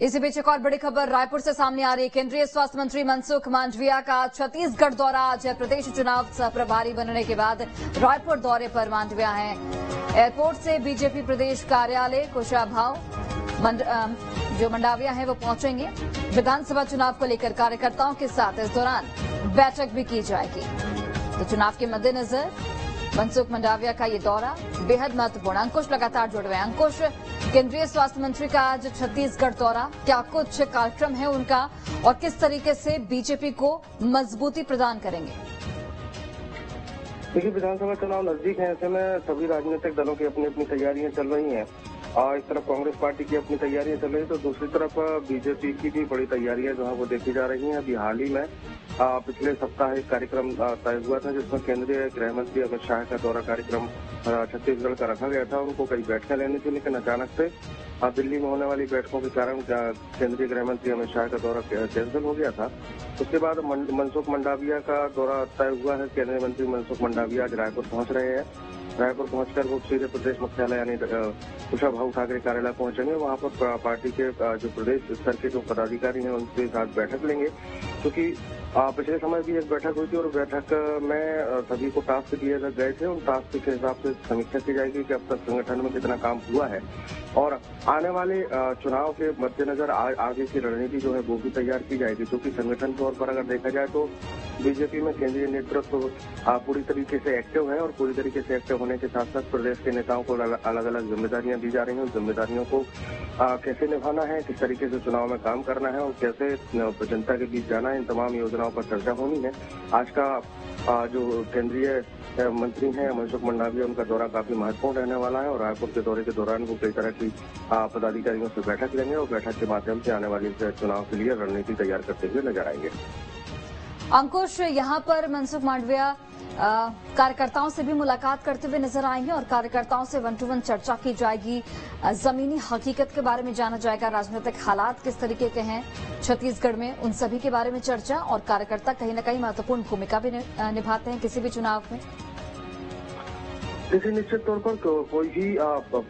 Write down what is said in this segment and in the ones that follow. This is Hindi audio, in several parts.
इसी बीच एक और बड़ी खबर रायपुर से सामने आ रही है। केंद्रीय स्वास्थ्य मंत्री मनसुख मांडविया का छत्तीसगढ़ दौरा। आज प्रदेश चुनाव सह प्रभारी बनने के बाद रायपुर दौरे पर मांडविया हैं। एयरपोर्ट से बीजेपी प्रदेश कार्यालय कुशाभाव जो मंडाविया है वो पहुंचेंगे। विधानसभा चुनाव को लेकर कार्यकर्ताओं के साथ इस दौरान बैठक भी की जाएगी। तो चुनाव के मद्देनजर मनसुख मंडाविया का ये दौरा बेहद महत्वपूर्ण। अंकुश लगातार जुड़ हुए। अंकुश, केंद्रीय स्वास्थ्य मंत्री का आज छत्तीसगढ़ दौरा, क्या कुछ कार्यक्रम है उनका और किस तरीके से बीजेपी को मजबूती प्रदान करेंगे? देखिए, विधानसभा चुनाव नजदीक है, ऐसे में सभी राजनीतिक दलों की अपनी अपनी तैयारियां चल रही हैं और एक तरफ कांग्रेस पार्टी की अपनी तैयारियां चल रही है तो दूसरी तरफ बीजेपी की भी बड़ी तैयारियां जो है वो देखी जा रही हैं। अभी हाल ही में पिछले सप्ताह एक कार्यक्रम तय हुआ था जिसमें केंद्रीय गृह मंत्री अमित शाह का दौरा कार्यक्रम छत्तीसगढ़ का रखा गया था। उनको कई बैठकें लेनी थी, लेकिन अचानक से दिल्ली में होने वाली बैठकों के कारण केंद्रीय गृह मंत्री अमित शाह का दौरा कैंसिल हो गया था। उसके बाद मनसुख मंडाविया का दौरा तय हुआ है। केंद्रीय मंत्री मनसुख मंडाविया आज रायपुर पहुंच रहे हैं। रायपुर पहुंचकर वो सीधे प्रदेश मुख्यालय यानी कुशाभाऊ ठाकरे कार्यालय पहुंचेंगे। वहां पर पार्टी के जो प्रदेश स्तर के जो पदाधिकारी हैं उनके साथ बैठक लेंगे, क्योंकि पिछले समय भी एक बैठक हुई थी और बैठक में सभी को टास्क दिए गए थे। उन टास्क के हिसाब से समीक्षा की जाएगी कि अब तक संगठन में कितना काम हुआ है और आने वाले चुनाव के मद्देनजर आगे की रणनीति जो है वो भी तैयार की जाएगी। क्योंकि संगठन तौर पर अगर देखा जाए तो बीजेपी में केंद्रीय नेतृत्व पूरी तरीके से एक्टिव है और पूरी तरीके से एक्टिव होने के साथ साथ प्रदेश के नेताओं को अलग अलग जिम्मेदारियां दी जा रही हैं। उन जिम्मेदारियों को कैसे निभाना है, किस तरीके से चुनाव में काम करना है और कैसे जनता के बीच जाना है, इन तमाम योजनाओं पर चर्चा होनी है। आज का जो केंद्रीय मंत्री हैं मनसुख मंडाविया, उनका दौरा काफी महत्वपूर्ण रहने वाला है और रायपुर के दौरे के दौरान वो कई तरह की पदाधिकारियों से बैठक लेंगे और बैठक के माध्यम से आने वाली चुनाव के लिए रणनीति तैयार करते हुए नजर आएंगे। अंकुश, यहाँ पर मनसुख मांडविया कार्यकर्ताओं से भी मुलाकात करते हुए नजर आएंगे और कार्यकर्ताओं से 1-to-1 चर्चा की जाएगी। जमीनी हकीकत के बारे में जाना जाएगा, राजनीतिक हालात किस तरीके के हैं छत्तीसगढ़ में, उन सभी के बारे में चर्चा। और कार्यकर्ता कहीं न कहीं महत्वपूर्ण भूमिका भी निभाते हैं किसी भी चुनाव में। देखिए, निश्चित तौर पर कोई भी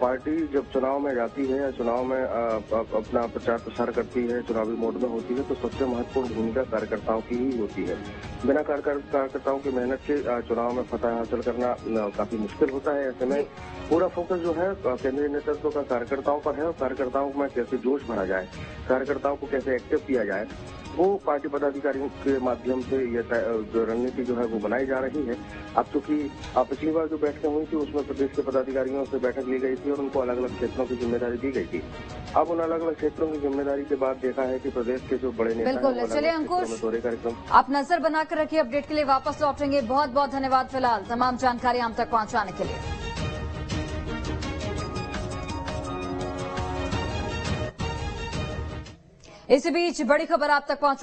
पार्टी जब चुनाव में जाती है या चुनाव में अपना प्रचार प्रसार करती है, चुनावी मोड में होती है, तो सबसे महत्वपूर्ण भूमिका कार्यकर्ताओं की ही होती है। बिना कार्यकर्ताओं की मेहनत के चुनाव में फतह हासिल करना काफी मुश्किल होता है। ऐसे में पूरा फोकस जो है केंद्रीय नेतृत्व का कार्यकर्ताओं पर है और कार्यकर्ताओं में कैसे जोश भरा जाए, कार्यकर्ताओं को कैसे एक्टिव किया जाए, वो पार्टी पदाधिकारियों के माध्यम से ये रणनीति जो है वो बनाई जा रही है। अब चूंकि पिछली बार जो बैठकें हुई थी उसमें प्रदेश के पदाधिकारियों से बैठक ली गई थी और उनको अलग अलग क्षेत्रों की जिम्मेदारी दी गई थी। अब उन अलग अलग क्षेत्रों की जिम्मेदारी के बाद देखा है कि प्रदेश के जो बड़े नेता बिल्कुल। चलिए अंकुश, दौरे कार्यक्रम आप नजर बनाकर रखिए, अपडेट के लिए वापस लौटेंगे। बहुत बहुत धन्यवाद फिलहाल तमाम जानकारी हम तक पहुंचाने के लिए। इसी बीच बड़ी खबर आप तक पहुंचा